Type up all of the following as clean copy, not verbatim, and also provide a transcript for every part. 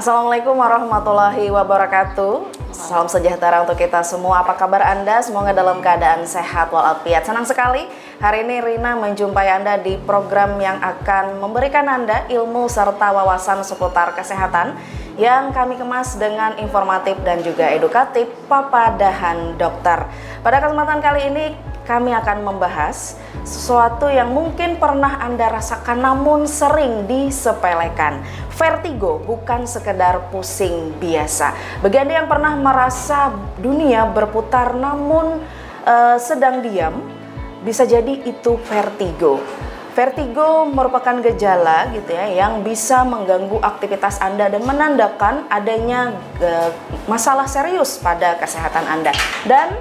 Assalamualaikum warahmatullahi wabarakatuh. Salam sejahtera untuk kita semua. Apa kabar Anda? Semoga dalam keadaan sehat walafiat. Senang sekali hari ini Rina menjumpai Anda di program yang akan memberikan Anda ilmu serta wawasan seputar kesehatan yang kami kemas dengan informatif dan juga edukatif, Papadahan Dokter. Pada kesempatan kali ini kami akan membahas sesuatu yang mungkin pernah Anda rasakan namun sering disepelekan. Vertigo bukan sekedar pusing biasa. Bagi Anda yang pernah merasa dunia berputar namun sedang diam, bisa jadi itu vertigo. Vertigo merupakan gejala gitu ya yang bisa mengganggu aktivitas Anda dan menandakan adanya masalah serius pada kesehatan Anda. Dan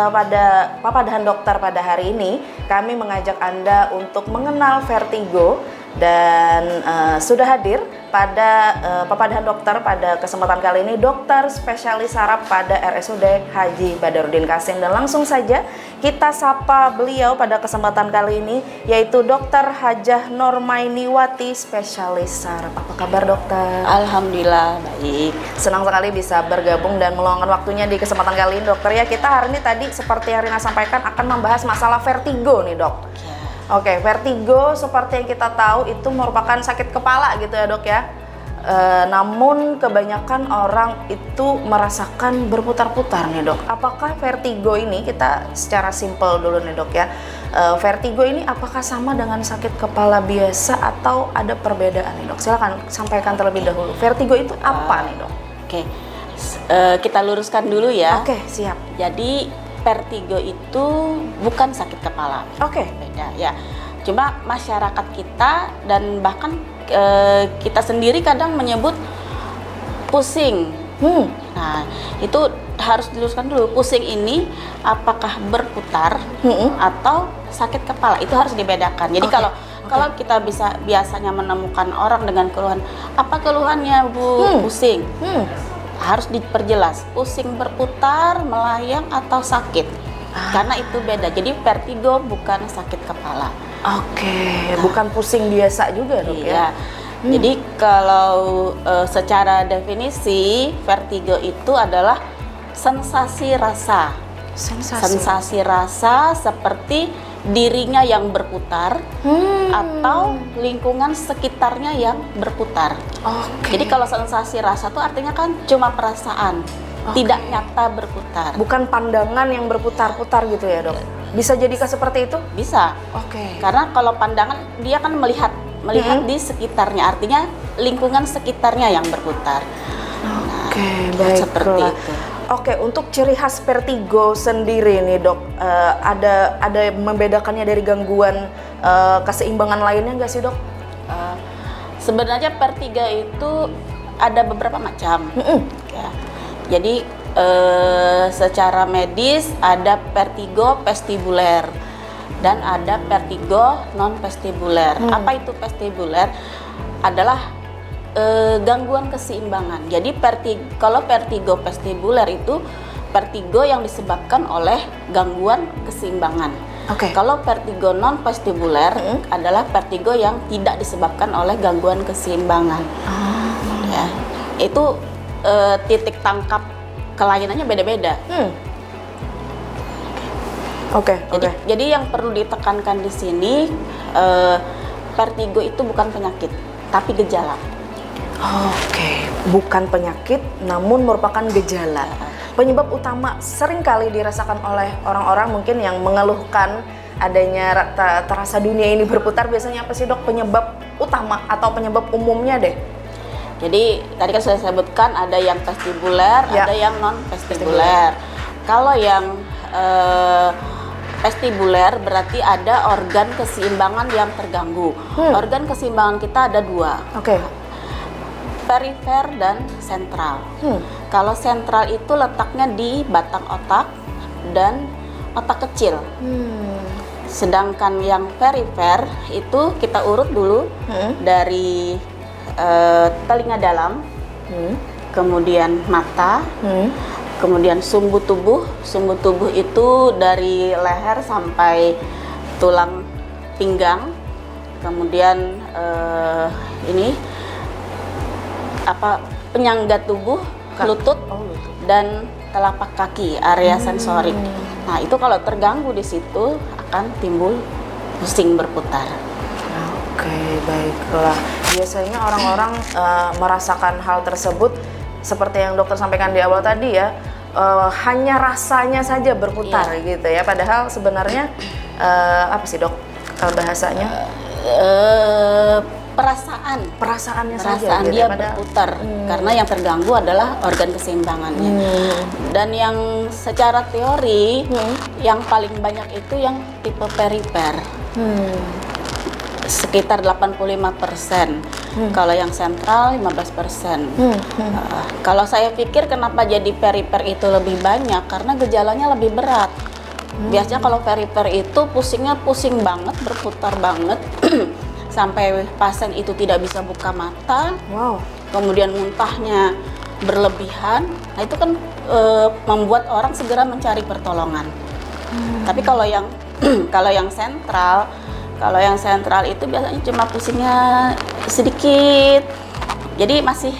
pada Papadahan Dokter pada hari ini kami mengajak Anda untuk mengenal vertigo dan sudah hadir pada Papadahan Dokter pada kesempatan kali ini dokter spesialis saraf pada RSUD Haji Badarudin Qasim, dan langsung saja kita sapa beliau pada kesempatan kali ini yaitu Dokter Hajah Normainiwati spesialis saraf. Apa kabar dokter? Alhamdulillah baik. Senang sekali bisa bergabung dan meluangkan waktunya di kesempatan kali ini dokter ya. Kita hari ini tadi seperti yang Rina sampaikan akan membahas masalah vertigo nih dok. Oke, vertigo seperti yang kita tahu itu merupakan sakit kepala gitu ya dok ya. Namun kebanyakan orang itu merasakan berputar-putar nih dok. Apakah vertigo ini, kita secara simpel dulu nih dok ya, vertigo ini apakah sama dengan sakit kepala biasa atau ada perbedaan nih dok? Silakan sampaikan terlebih dahulu. Vertigo itu apa nih dok? Oke, kita luruskan dulu ya. Oke, siap. Jadi vertigo itu bukan sakit kepala. Oke. Beda ya. Cuma masyarakat kita dan bahkan kita sendiri kadang menyebut pusing. Nah, itu harus diluruskan dulu. Pusing ini apakah berputar atau sakit kepala? Itu harus dibedakan. Jadi kalau kita biasanya menemukan orang dengan keluhan, apa keluhannya Bu? Pusing. Harus diperjelas, pusing berputar, melayang atau sakit. Karena itu beda. Jadi vertigo bukan sakit kepala. Oke, bukan pusing biasa juga dok ya. Jadi kalau secara definisi vertigo itu adalah sensasi rasa. Sensasi rasa seperti dirinya yang berputar atau lingkungan sekitarnya yang berputar. Jadi kalau sensasi rasa itu artinya kan cuma perasaan, tidak nyata berputar. Bukan pandangan yang berputar-putar gitu ya dok? Bisa jadikah seperti itu? Bisa. Karena kalau pandangan dia kan melihat di sekitarnya, artinya lingkungan sekitarnya yang berputar. Baik. Seperti itu. Untuk ciri khas vertigo sendiri nih dok, ada membedakannya dari gangguan keseimbangan lainnya nggak sih dok? Sebenarnya vertigo itu ada beberapa macam. Ya. Jadi secara medis ada vertigo vestibuler dan ada vertigo non vestibuler. Apa itu vestibuler? Adalah gangguan keseimbangan. Jadi kalau vertigo vestibuler itu vertigo yang disebabkan oleh gangguan keseimbangan. Kalau vertigo non vestibuler adalah vertigo yang tidak disebabkan oleh gangguan keseimbangan. Ya, itu titik tangkap kelainannya beda-beda. Jadi yang perlu ditekankan di sini, vertigo itu bukan penyakit, tapi gejala. Bukan penyakit, namun merupakan gejala. Penyebab utama sering kali dirasakan oleh orang-orang mungkin yang mengeluhkan adanya terasa dunia ini berputar, biasanya apa sih dok penyebab utama atau penyebab umumnya deh? Jadi tadi kan sudah sebutkan ada yang vestibuler, ada yang non vestibuler. Kalau yang vestibuler berarti ada organ keseimbangan yang terganggu. Organ keseimbangan kita ada dua. Perifer dan sentral. Kalau sentral itu letaknya di batang otak dan otak kecil. Sedangkan yang perifer itu kita urut dulu dari telinga dalam, kemudian mata, kemudian sumbu tubuh. Sumbu tubuh itu dari leher sampai tulang pinggang. Kemudian penyangga tubuh, lutut, lutut. dan telapak kaki, area sensorik. Nah, itu kalau terganggu di situ akan timbul pusing berputar. Oke, baiklah. Biasanya orang-orang merasakan hal tersebut seperti yang dokter sampaikan di awal tadi ya, hanya rasanya saja berputar gitu ya. Padahal sebenarnya apa sih dok bahasanya? Perasaannya saja gitu, dia berputar karena yang terganggu adalah organ keseimbangannya. Dan yang secara teori yang paling banyak itu yang tipe perifer. Sekitar 85%. Kalau yang sentral 15%. Kalau saya pikir kenapa jadi perifer itu lebih banyak karena gejalanya lebih berat. Biasanya kalau perifer itu pusingnya pusing banget, berputar banget. Sampai pasien itu tidak bisa buka mata, kemudian muntahnya berlebihan. Nah itu kan membuat orang segera mencari pertolongan. Tapi kalau yang kalau yang sentral itu biasanya cuma pusingnya sedikit, jadi masih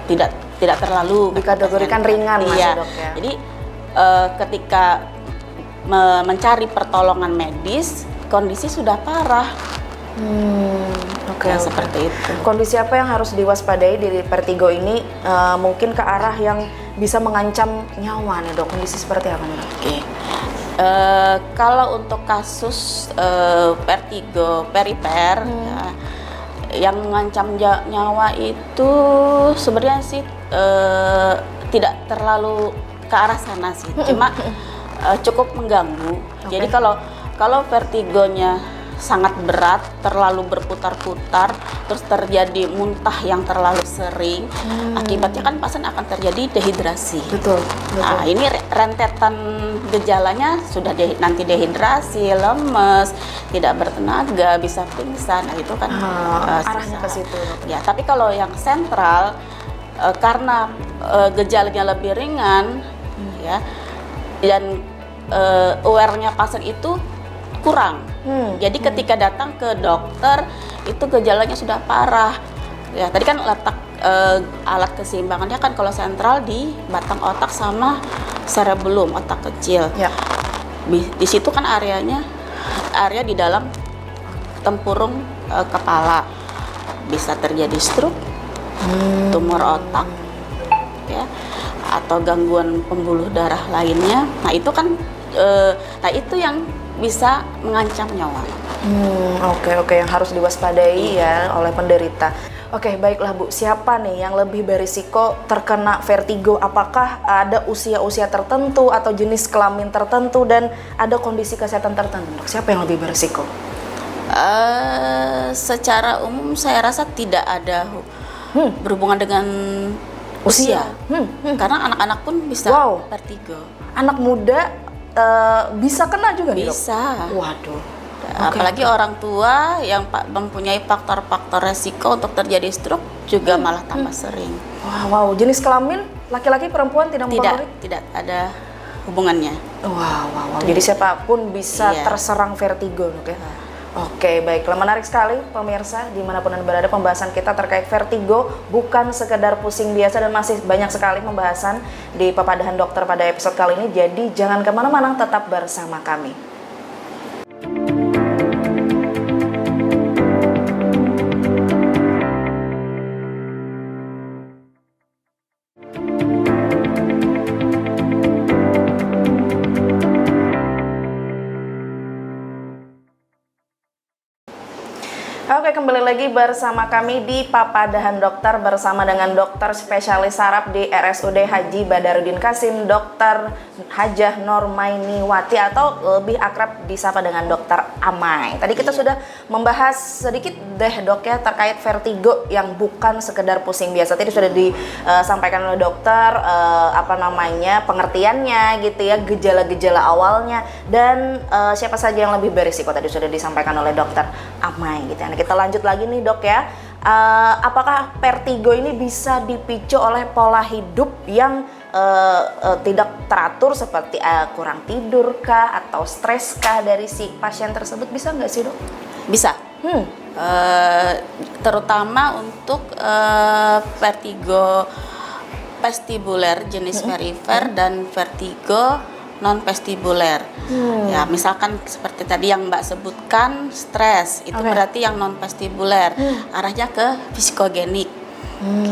tidak terlalu dikategorikan ringan masih dok ya. Jadi ketika mencari pertolongan medis, kondisi sudah parah. Seperti itu. Kondisi apa yang harus diwaspadai di vertigo ini? Mungkin ke arah yang bisa mengancam nyawa nih dok. Kondisi seperti apa nih dok? Kalau untuk kasus vertigo perifer yang mengancam nyawa itu sebenarnya sih tidak terlalu ke arah sana sih. Cuma cukup mengganggu. Jadi kalau vertigonya sangat berat, terlalu berputar-putar, terus terjadi muntah yang terlalu sering, akibatnya kan pasien akan terjadi dehidrasi. Betul. Nah, ini rentetan gejalanya sudah nanti dehidrasi, lemes, tidak bertenaga, bisa pingsan. Nah, itu kan arahnya ke situ. Ya, tapi kalau yang sentral karena gejalanya lebih ringan, ya, dan aware-nya pasien itu kurang. Jadi ketika datang ke dokter itu gejalanya sudah parah. Ya, tadi kan letak alat keseimbangannya kan kalau sentral di batang otak sama cerebellum, otak kecil. Ya. Di situ kan area di dalam tempurung kepala. Bisa terjadi stroke, tumor otak, ya, atau gangguan pembuluh darah lainnya. Nah, itu kan itu yang bisa mengancam nyawa. Oke, yang harus diwaspadai ya oleh penderita. Oke, baiklah Bu. Siapa nih yang lebih berisiko terkena vertigo? Apakah ada usia-usia tertentu atau jenis kelamin tertentu dan ada kondisi kesehatan tertentu? Siapa yang lebih berisiko? Secara umum saya rasa tidak ada berhubungan dengan usia. Karena anak-anak pun bisa vertigo. Anak muda bisa kena juga nih, bisa. Waduh. Apalagi orang tua yang mempunyai faktor-faktor resiko untuk terjadi stroke juga malah tambah sering. Wow. Jenis kelamin laki-laki perempuan tidak mempengaruhi? Tidak ada hubungannya. Wow. Jadi siapapun bisa terserang vertigo, oke? Oke, baiklah, menarik sekali pemirsa, dimanapun Anda berada, pembahasan kita terkait vertigo bukan sekedar pusing biasa dan masih banyak sekali pembahasan di Papadahan Dokter pada episode kali ini. Jadi jangan kemana-mana, tetap bersama kami. Oke, kembali lagi bersama kami di Papadahan Dokter bersama dengan dokter spesialis saraf di RSUD Haji Badarudin Qasim, Dr. Hajah Normainiwati atau lebih akrab disapa dengan Dokter Amai. Tadi kita sudah membahas sedikit deh dok ya terkait vertigo yang bukan sekedar pusing biasa. Tadi sudah disampaikan oleh dokter pengertiannya gitu ya, gejala-gejala awalnya dan siapa saja yang lebih berisiko tadi sudah disampaikan oleh Dokter Amai gitu ya. Nah, kita lanjut lagi nih dok ya, apakah vertigo ini bisa dipicu oleh pola hidup yang tidak teratur seperti kurang tidur kah atau stres kah dari si pasien tersebut, bisa nggak sih dok? Bisa. Terutama untuk vertigo vestibuler jenis perifer dan vertigo non vestibuler. Ya, misalkan seperti tadi yang Mbak sebutkan stres, itu berarti yang non vestibuler, arahnya ke psikogenik.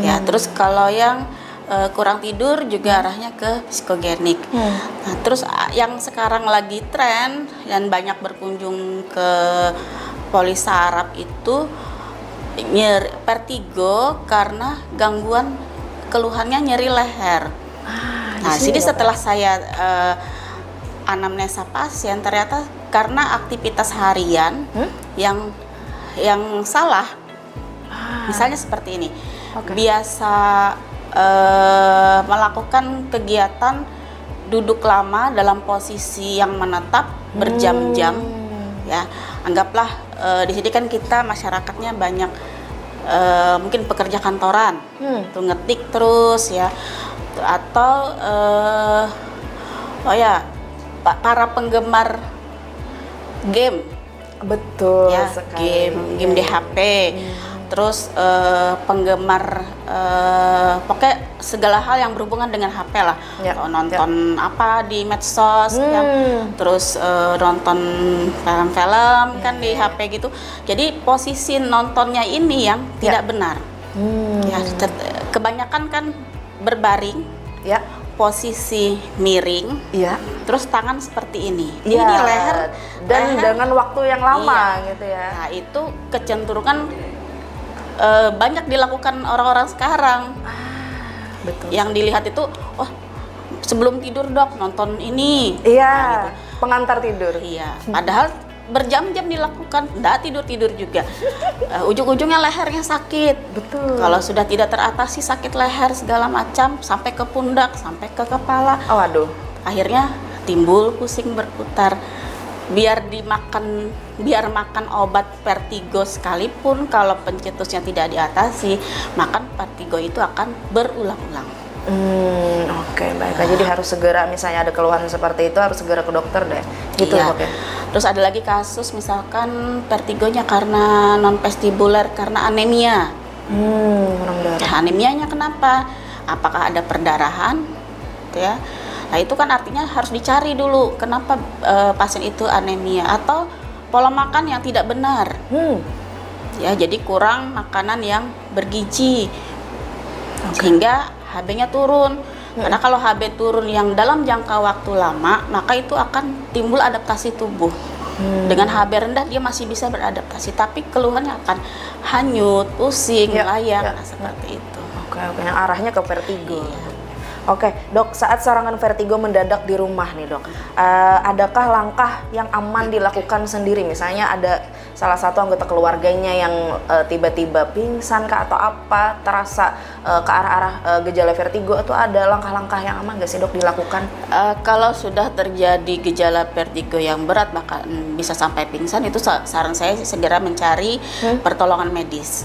Ya, terus kalau yang kurang tidur juga arahnya ke psikogenik. Nah, terus yang sekarang lagi tren dan banyak berkunjung ke polisaraf itu vertigo karena gangguan keluhannya nyeri leher. Nah, jadi setelah saya anamnesa pasien, ternyata karena aktivitas harian yang salah. Misalnya seperti ini, biasa melakukan kegiatan duduk lama dalam posisi yang menetap berjam-jam, ya. Anggaplah di sini kan kita masyarakatnya banyak mungkin pekerja kantoran, tuh ngetik terus ya, atau para penggemar game, betul ya, sekali. game di HP. Terus penggemar pokoknya segala hal yang berhubungan dengan HP lah, nonton apa di medsos, ya. Terus nonton film-film kan di HP gitu. Jadi posisi nontonnya ini yang tidak benar. Ya, kebanyakan kan berbaring, posisi miring, terus tangan seperti ini. Ini leher dan dengan waktu yang lama gitu ya. Nah, itu kecenderungan banyak dilakukan orang-orang sekarang. Betul. Yang dilihat itu, oh sebelum tidur dok nonton ini. Iya. Gitu. Pengantar tidur. Iya. Padahal berjam-jam dilakukan, nggak tidur juga. Ujung-ujungnya lehernya sakit. Betul. Kalau sudah tidak teratasi sakit leher segala macam sampai ke pundak, sampai ke kepala. Oh, aduh. Akhirnya timbul pusing berputar. Biar makan obat vertigo sekalipun kalau pencetusnya tidak diatasi, makan vertigo itu akan berulang-ulang. Oke, baik. Jadi harus segera, misalnya ada keluhan seperti itu harus segera ke dokter deh. Gitu ya. Terus ada lagi kasus misalkan vertigonya karena non vestibuler karena anemia. Anemianya kenapa? Apakah ada perdarahan? Gitu ya. Nah, itu kan artinya harus dicari dulu kenapa pasien itu anemia atau pola makan yang tidak benar. Ya, jadi kurang makanan yang bergizi. Sehingga HB-nya turun. Karena kalau HB turun yang dalam jangka waktu lama, maka itu akan timbul adaptasi tubuh. Dengan HB rendah dia masih bisa beradaptasi, tapi keluhannya akan hanyut, pusing, layang, seperti itu. Oke, yang arahnya ke vertigo. Oke, dok, saat serangan vertigo mendadak di rumah nih dok, adakah langkah yang aman dilakukan sendiri? Misalnya ada salah satu anggota keluarganya yang tiba-tiba pingsan kah atau apa, terasa ke arah-arah gejala vertigo, itu ada langkah-langkah yang aman nggak sih dok dilakukan? Kalau sudah terjadi gejala vertigo yang berat bahkan bisa sampai pingsan, itu saran saya segera mencari pertolongan medis.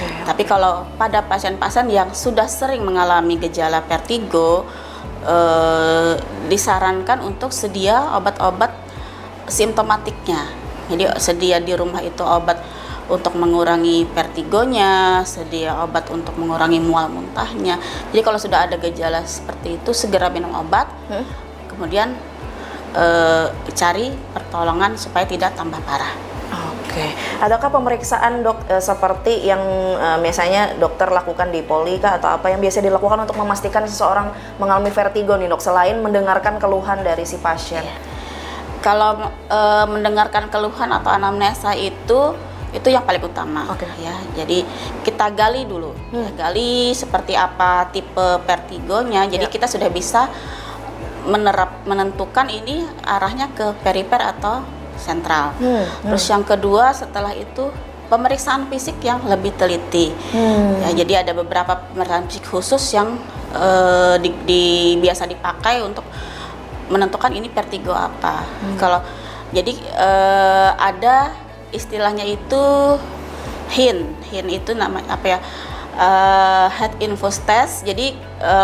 Tapi kalau pada pasien-pasien yang sudah sering mengalami gejala vertigo, disarankan untuk sedia obat-obat simptomatiknya. Jadi sedia di rumah itu obat untuk mengurangi vertigonya, sedia obat untuk mengurangi mual muntahnya. Jadi kalau sudah ada gejala seperti itu segera minum obat, kemudian cari pertolongan supaya tidak tambah parah. Oke, adakah pemeriksaan dok seperti yang biasanya dokter lakukan di poli kah atau apa yang biasa dilakukan untuk memastikan seseorang mengalami vertigo nih dok, selain mendengarkan keluhan dari si pasien? Kalau mendengarkan keluhan atau anamnesa itu yang paling utama. Ya, jadi kita gali dulu, gali seperti apa tipe vertigonya. Jadi kita sudah bisa menentukan ini arahnya ke perifer atau sentral. Terus yang kedua setelah itu pemeriksaan fisik yang lebih teliti. Ya, jadi ada beberapa pemeriksaan fisik khusus yang biasa dipakai untuk menentukan ini vertigo apa. Kalau jadi ada istilahnya itu HIN itu namanya apa ya? Head infus test. Jadi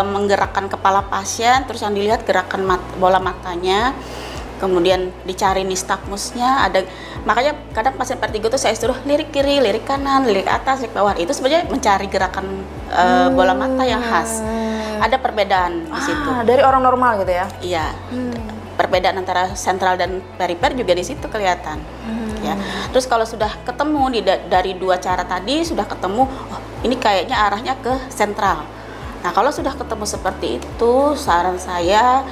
menggerakkan kepala pasien, terus yang dilihat gerakan bola matanya. kemudian dicari nistagmusnya ada, makanya kadang pasien vertigo tuh saya suruh lirik kiri, lirik kanan, lirik atas, lirik bawah. Itu sebenarnya mencari gerakan bola mata yang khas. Ada perbedaan di situ. Dari orang normal gitu ya? Iya. Perbedaan antara sentral dan perifer juga di situ kelihatan. Ya. Terus kalau sudah ketemu dari dua cara tadi sudah ketemu, oh ini kayaknya arahnya ke sentral. Nah kalau sudah ketemu seperti itu, saran saya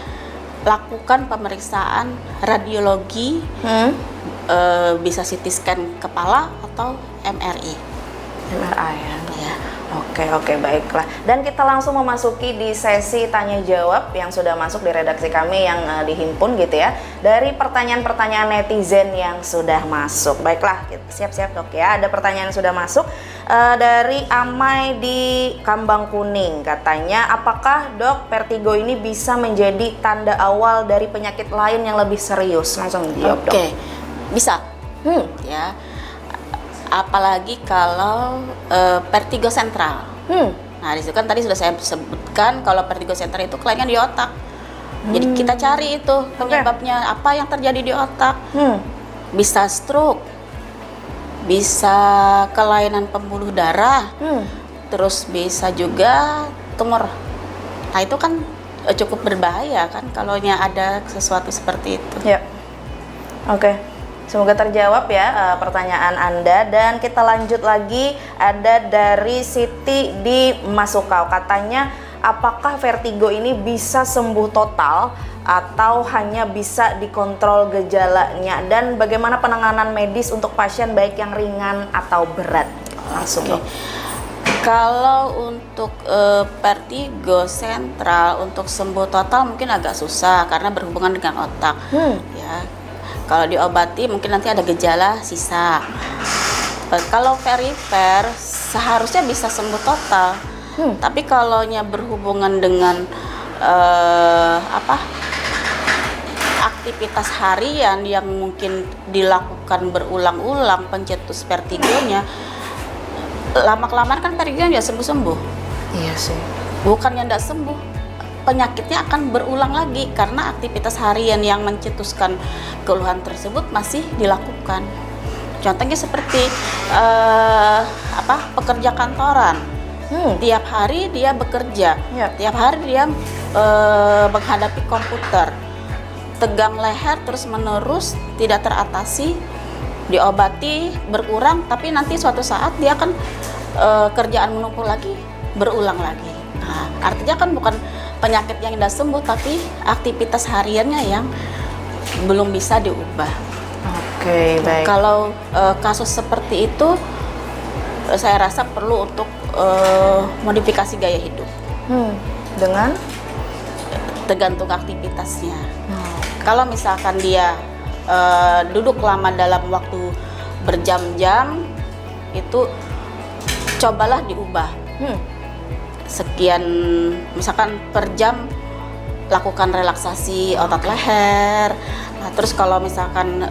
lakukan pemeriksaan radiologi, bisa CT scan kepala atau MRI. MRI ya. Ya. Oke, baiklah. Dan kita langsung memasuki di sesi tanya jawab yang sudah masuk di redaksi kami yang dihimpun gitu ya. Dari pertanyaan-pertanyaan netizen yang sudah masuk. Baiklah, siap-siap dok ya. Ada pertanyaan yang sudah masuk dari Amai di Kambang Kuning. Katanya, apakah dok vertigo ini bisa menjadi tanda awal dari penyakit lain yang lebih serius? Langsung dijawab dok. Oke, bisa. Ya. Apalagi kalau vertigo sentral. Nah, di situ kan tadi sudah saya sebutkan kalau vertigo sentral itu kelainan di otak. Jadi kita cari itu penyebabnya apa yang terjadi di otak. Bisa stroke, bisa kelainan pembuluh darah, terus bisa juga tumor. Nah, itu kan cukup berbahaya kan kalau ada sesuatu seperti itu. Ya. Oke. Semoga terjawab ya pertanyaan Anda. Dan kita lanjut lagi, ada dari Siti di Masukau. Katanya, apakah vertigo ini bisa sembuh total atau hanya bisa dikontrol gejalanya? Dan bagaimana penanganan medis untuk pasien baik yang ringan atau berat? Langsung dok. Kalau untuk vertigo sentral untuk sembuh total mungkin agak susah karena berhubungan dengan otak. Ya. Kalau diobati mungkin nanti ada gejala sisa. Kalau perifer seharusnya bisa sembuh total. Tapi kalau berhubungan dengan aktivitas harian yang mungkin dilakukan berulang-ulang pencetus vertigonya, lama-kelamaan kan vertigonya sembuh-sembuh. Iya sih. Bukannya tidak sembuh, penyakitnya akan berulang lagi karena aktivitas harian yang mencetuskan keluhan tersebut masih dilakukan. Contohnya seperti pekerja kantoran. Tiap hari dia bekerja, tiap hari dia menghadapi komputer, tegang leher terus menerus tidak teratasi, diobati berkurang, tapi nanti suatu saat dia akan kerjaan menumpuk lagi, berulang lagi. Nah, artinya kan bukan penyakit yang tidak sembuh, tapi aktivitas hariannya yang belum bisa diubah. Oke, baik. Kalau kasus seperti itu, saya rasa perlu untuk modifikasi gaya hidup. Dengan? Tergantung aktivitasnya. Kalau misalkan dia duduk lama dalam waktu berjam-jam, itu cobalah diubah. Sekian, misalkan per jam lakukan relaksasi otot leher. Nah, terus kalau misalkan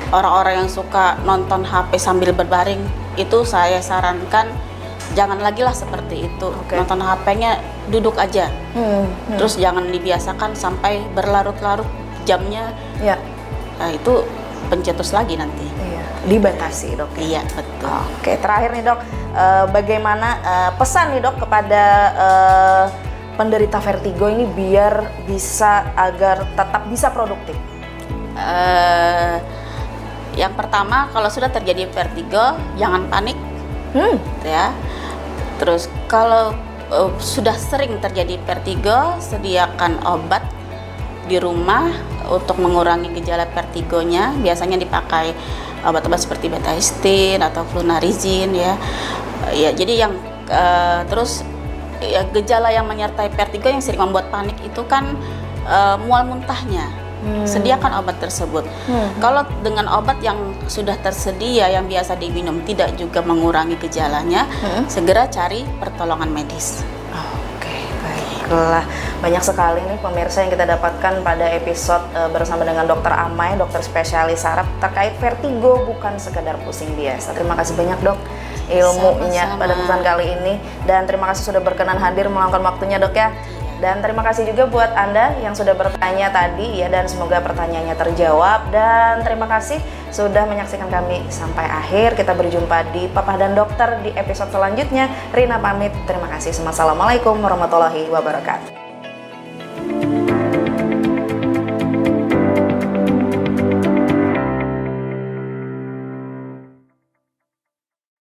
orang-orang yang suka nonton HP sambil berbaring, itu saya sarankan jangan lagi lah seperti itu. Nonton HP-nya duduk aja. Terus jangan dibiasakan sampai berlarut-larut jamnya. Nah, itu pencetus lagi nanti. Dibatasi dok. Iya, betul. Oke, terakhir nih dok, bagaimana pesan nih dok kepada penderita vertigo ini biar bisa agar tetap bisa produktif? Yang pertama, kalau sudah terjadi vertigo jangan panik, ya. Terus kalau sudah sering terjadi vertigo, sediakan obat di rumah untuk mengurangi gejala vertigonya. Biasanya dipakai obat-obat seperti betaistin atau flunarizin ya. Jadi yang terus ya, gejala yang menyertai vertigo yang sering membuat panik itu kan mual muntahnya. Sediakan obat tersebut. Kalau dengan obat yang sudah tersedia yang biasa diminum tidak juga mengurangi gejalanya, segera cari pertolongan medis. Oke, baiklah. Banyak sekali nih pemirsa yang kita dapatkan pada episode bersama dengan Dokter Amai, dokter spesialis saraf terkait vertigo bukan sekedar pusing biasa. Terima kasih banyak dok ilmunya pada pesan kali ini, dan terima kasih sudah berkenan hadir meluangkan waktunya dok ya. Dan terima kasih juga buat Anda yang sudah bertanya tadi ya, dan semoga pertanyaannya terjawab. Dan terima kasih sudah menyaksikan kami sampai akhir. Kita berjumpa di Papa dan Dokter di episode selanjutnya. Rina pamit. Terima kasih. Assalamualaikum warahmatullahi wabarakatuh.